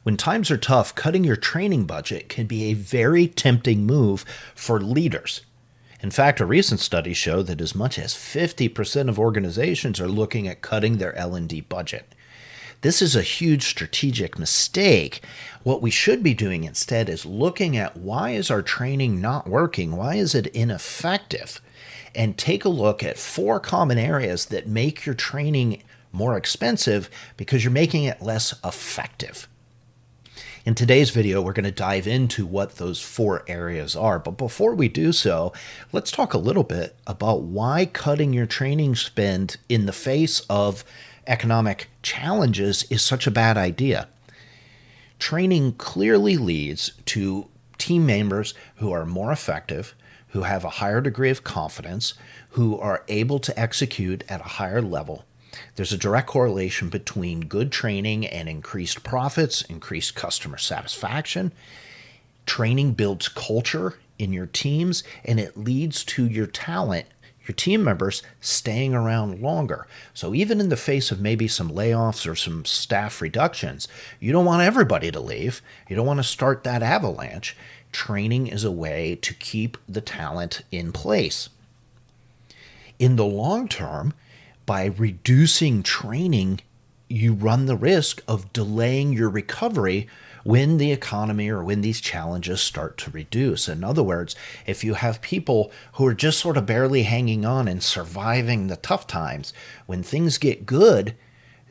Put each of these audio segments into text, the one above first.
When times are tough, cutting your training budget can be a very tempting move for leaders. In fact, a recent study showed that as much as 50% of organizations are looking at cutting their L&D budget. This is a huge strategic mistake. What we should be doing instead is looking at why is our training not working? Why is it ineffective? And take a look at 4 common areas that make your training more expensive because you're making it less effective. In today's video, we're going to dive into what those 4 areas are. But before we do so, let's talk a little bit about why cutting your training spend in the face of economic challenges is such a bad idea. Training clearly leads to team members who are more effective, who have a higher degree of confidence, who are able to execute at a higher level. There's a direct correlation between good training and increased profits, increased customer satisfaction. Training builds culture in your teams, and it leads to your talent, your team members, staying around longer. So even in the face of maybe some layoffs or some staff reductions, you don't want everybody to leave. You don't want to start that avalanche. Training is a way to keep the talent in place. In the long term, by reducing training, you run the risk of delaying your recovery when the economy or when these challenges start to reduce. In other words, if you have people who are just sort of barely hanging on and surviving the tough times, when things get good,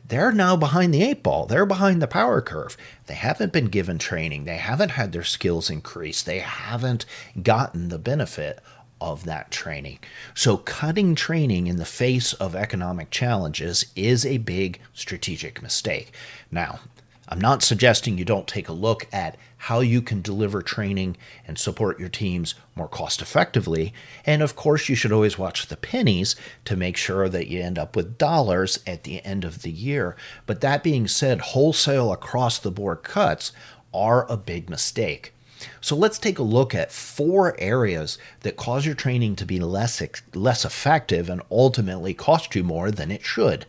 they're now behind the 8 ball. They're behind the power curve. They haven't been given training. They haven't had their skills increased. They haven't gotten the benefit of that training. So cutting training in the face of economic challenges is a big strategic mistake. Now, I'm not suggesting you don't take a look at how you can deliver training and support your teams more cost effectively. And of course, you should always watch the pennies to make sure that you end up with dollars at the end of the year. But that being said, wholesale across the board cuts are a big mistake. So let's take a look at 4 areas that cause your training to be less effective and ultimately cost you more than it should.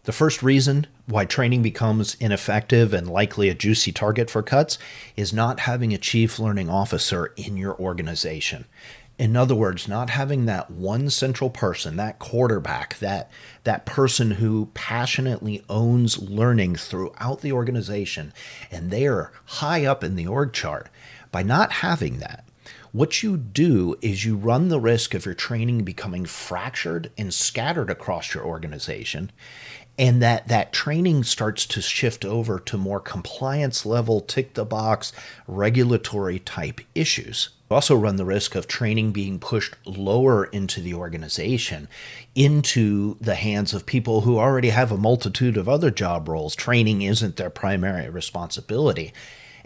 The first reason why training becomes ineffective and likely a juicy target for cuts is not having a chief learning officer in your organization. In other words, not having that one central person, that quarterback, that person who passionately owns learning throughout the organization, and they are high up in the org chart. By not having that, what you do is you run the risk of your training becoming fractured and scattered across your organization, and that training starts to shift over to more compliance level, tick the box, regulatory type issues. You also run the risk of training being pushed lower into the organization, into the hands of people who already have a multitude of other job roles. Training isn't their primary responsibility.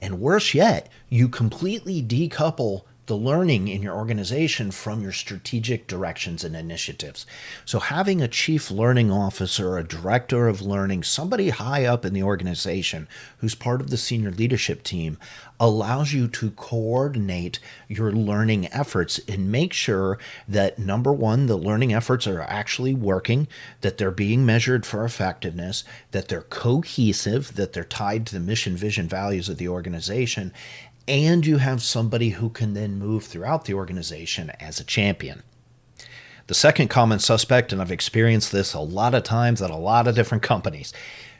And worse yet, you completely decouple the learning in your organization from your strategic directions and initiatives. So having a chief learning officer, a director of learning, somebody high up in the organization who's part of the senior leadership team allows you to coordinate your learning efforts and make sure that, number one, the learning efforts are actually working, that they're being measured for effectiveness, that they're cohesive, that they're tied to the mission, vision, values of the organization, and you have somebody who can then move throughout the organization as a champion. The second common suspect, and I've experienced this a lot of times at a lot of different companies,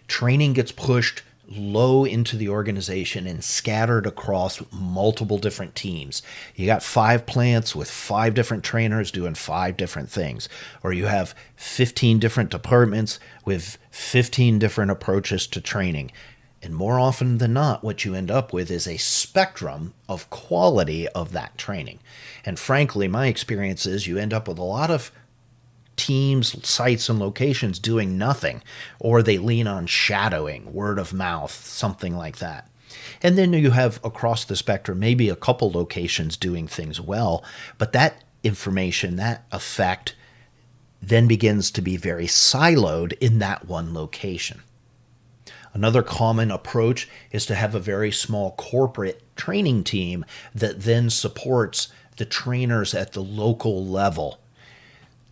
training gets pushed low into the organization and scattered across multiple different teams. You got 5 plants with 5 different trainers doing 5 different things, or you have 15 different departments with 15 different approaches to training. And more often than not, what you end up with is a spectrum of quality of that training. And frankly, my experience is you end up with a lot of teams, sites, and locations doing nothing, or they lean on shadowing, word of mouth, something like that. And then you have across the spectrum, maybe a couple locations doing things well, but that information, that effect, then begins to be very siloed in that one location. Another common approach is to have a very small corporate training team that then supports the trainers at the local level.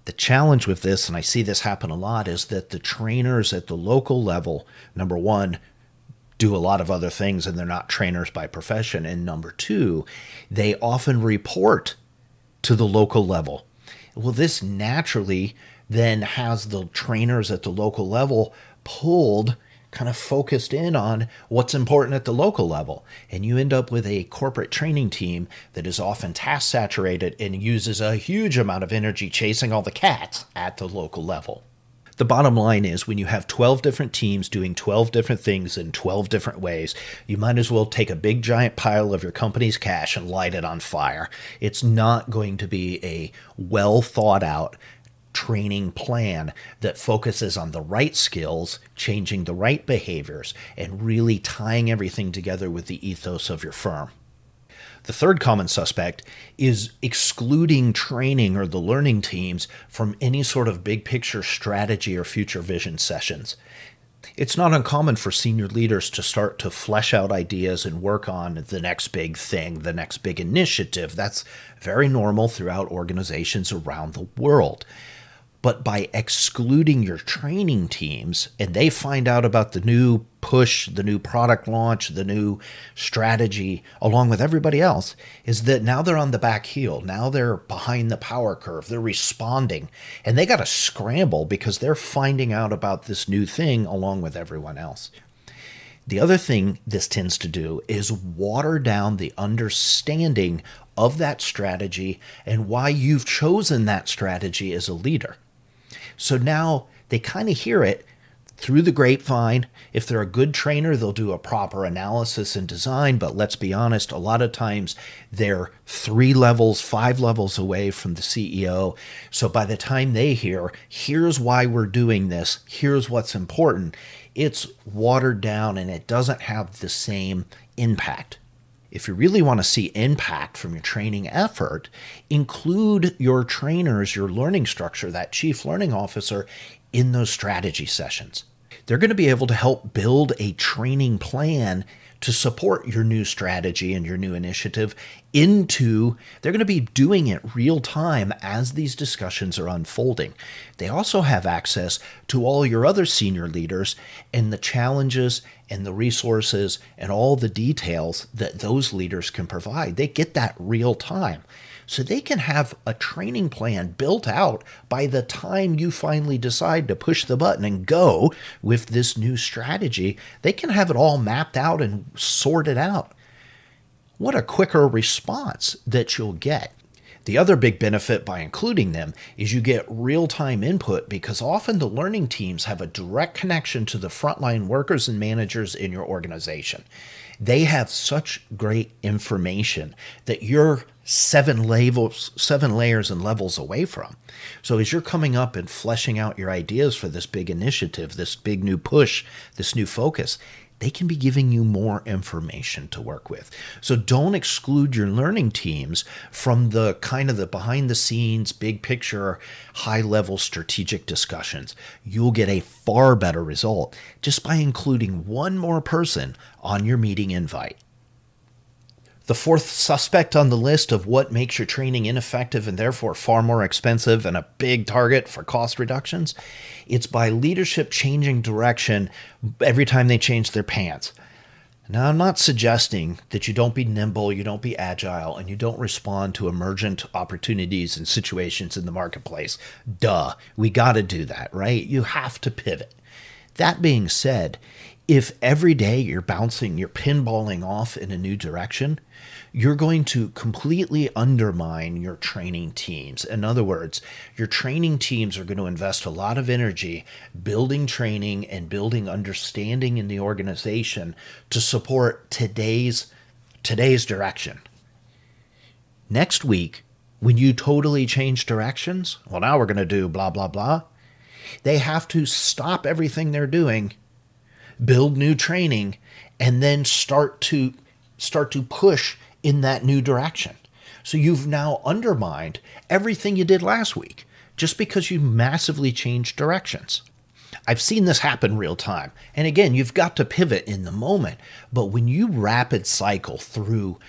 The challenge with this, and I see this happen a lot, is that the trainers at the local level, number one, do a lot of other things and they're not trainers by profession. And number two, they often report to the local level. Well, this naturally then has the trainers at the local level pulled, kind of focused in on what's important at the local level. And you end up with a corporate training team that is often task saturated and uses a huge amount of energy chasing all the cats at the local level. The bottom line is when you have 12 different teams doing 12 different things in 12 different ways, you might as well take a big giant pile of your company's cash and light it on fire. It's not going to be a well thought out training plan that focuses on the right skills, changing the right behaviors, and really tying everything together with the ethos of your firm. The third common suspect is excluding training or the learning teams from any sort of big picture strategy or future vision sessions. It's not uncommon for senior leaders to start to flesh out ideas and work on the next big thing, the next big initiative. That's very normal throughout organizations around the world. But by excluding your training teams and they find out about the new push, the new product launch, the new strategy, along with everybody else, is that now they're on the back heel. Now they're behind the power curve. They're responding. And they got to scramble because they're finding out about this new thing along with everyone else. The other thing this tends to do is water down the understanding of that strategy and why you've chosen that strategy as a leader. So now they kind of hear it through the grapevine. If they're a good trainer, they'll do a proper analysis and design. But let's be honest, a lot of times they're 3 levels, 5 levels away from the CEO. So by the time they hear, here's why we're doing this, here's what's important, it's watered down and it doesn't have the same impact. If you really want to see impact from your training effort, include your trainers, your learning structure, that chief learning officer in those strategy sessions. They're going to be able to help build a training plan to support your new strategy and your new initiative they're going to be doing it real time as these discussions are unfolding. They also have access to all your other senior leaders and the challenges and the resources and all the details that those leaders can provide. They get that real time. So they can have a training plan built out by the time you finally decide to push the button and go with this new strategy. They can have it all mapped out and sorted out. What a quicker response that you'll get. The other big benefit by including them is you get real-time input because often the learning teams have a direct connection to the frontline workers and managers in your organization. They have such great information that you're 7 layers and levels away from. So as you're coming up and fleshing out your ideas for this big initiative, this big new push, this new focus, they can be giving you more information to work with. So don't exclude your learning teams from the kind of the behind the scenes, big picture, high level strategic discussions. You'll get a far better result just by including one more person on your meeting invite. The fourth suspect on the list of what makes your training ineffective and therefore far more expensive and a big target for cost reductions, it's by leadership changing direction every time they change their pants. Now, I'm not suggesting that you don't be nimble, you don't be agile, and you don't respond to emergent opportunities and situations in the marketplace. Duh, we got to do that, right? You have to pivot. That being said, if every day you're pinballing off in a new direction, you're going to completely undermine your training teams. In other words, your training teams are going to invest a lot of energy building training and building understanding in the organization to support today's direction. Next week, when you totally change directions, well, now we're going to do blah, blah, blah. They have to stop everything they're doing, build new training, and then start to push in that new direction. So you've now undermined everything you did last week just because you massively changed directions. I've seen this happen real time. And again, you've got to pivot in the moment. But when you rapid cycle through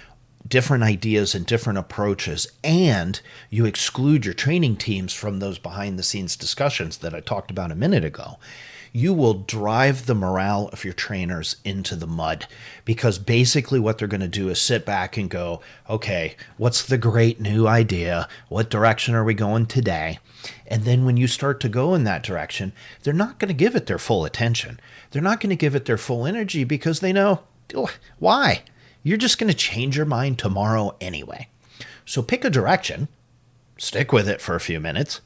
different ideas and different approaches, and you exclude your training teams from those behind the scenes discussions that I talked about a minute ago, you will drive the morale of your trainers into the mud, because basically what they're going to do is sit back and go, okay, what's the great new idea? What direction are we going today? And then when you start to go in that direction, they're not going to give it their full attention. They're not going to give it their full energy, because they know, oh, why? You're just going to change your mind tomorrow anyway. So pick a direction, stick with it for a few minutes,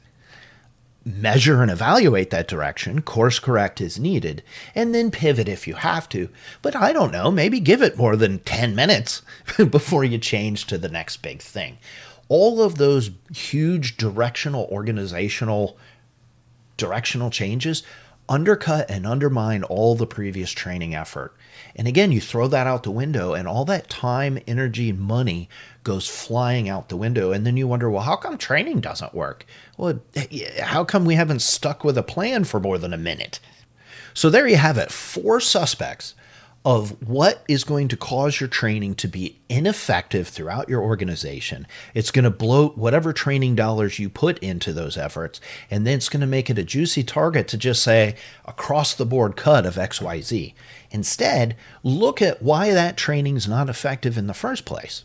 measure and evaluate that direction, course correct as needed, and then pivot if you have to. But I don't know, maybe give it more than 10 minutes before you change to the next big thing. All of those huge organizational changes undercut and undermine all the previous training effort. And again, you throw that out the window, and all that time, energy, and money goes flying out the window. And then you wonder, well, how come training doesn't work? Well, how come we haven't stuck with a plan for more than a minute? So there you have it, 4 suspects of what is going to cause your training to be ineffective throughout your organization. It's going to bloat whatever training dollars you put into those efforts, and then it's going to make it a juicy target to just say across the board cut of XYZ. Instead, look at why that training is not effective in the first place.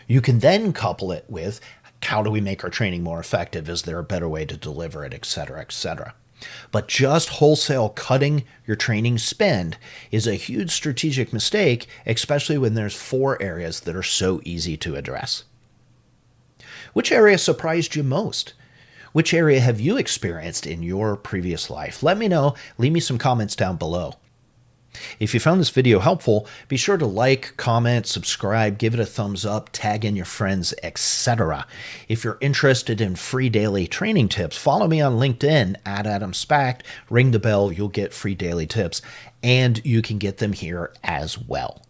You can then couple it with, how do we make our training more effective? Is there a better way to deliver it, etc., etc.? But just wholesale cutting your training spend is a huge strategic mistake, especially when there's 4 areas that are so easy to address. Which area surprised you most? Which area have you experienced in your previous life? Let me know. Leave me some comments down below. If you found this video helpful, be sure to like, comment, subscribe, give it a thumbs up, tag in your friends, etc. If you're interested in free daily training tips, follow me on LinkedIn @AdamSpacht. Ring the bell, you'll get free daily tips, and you can get them here as well.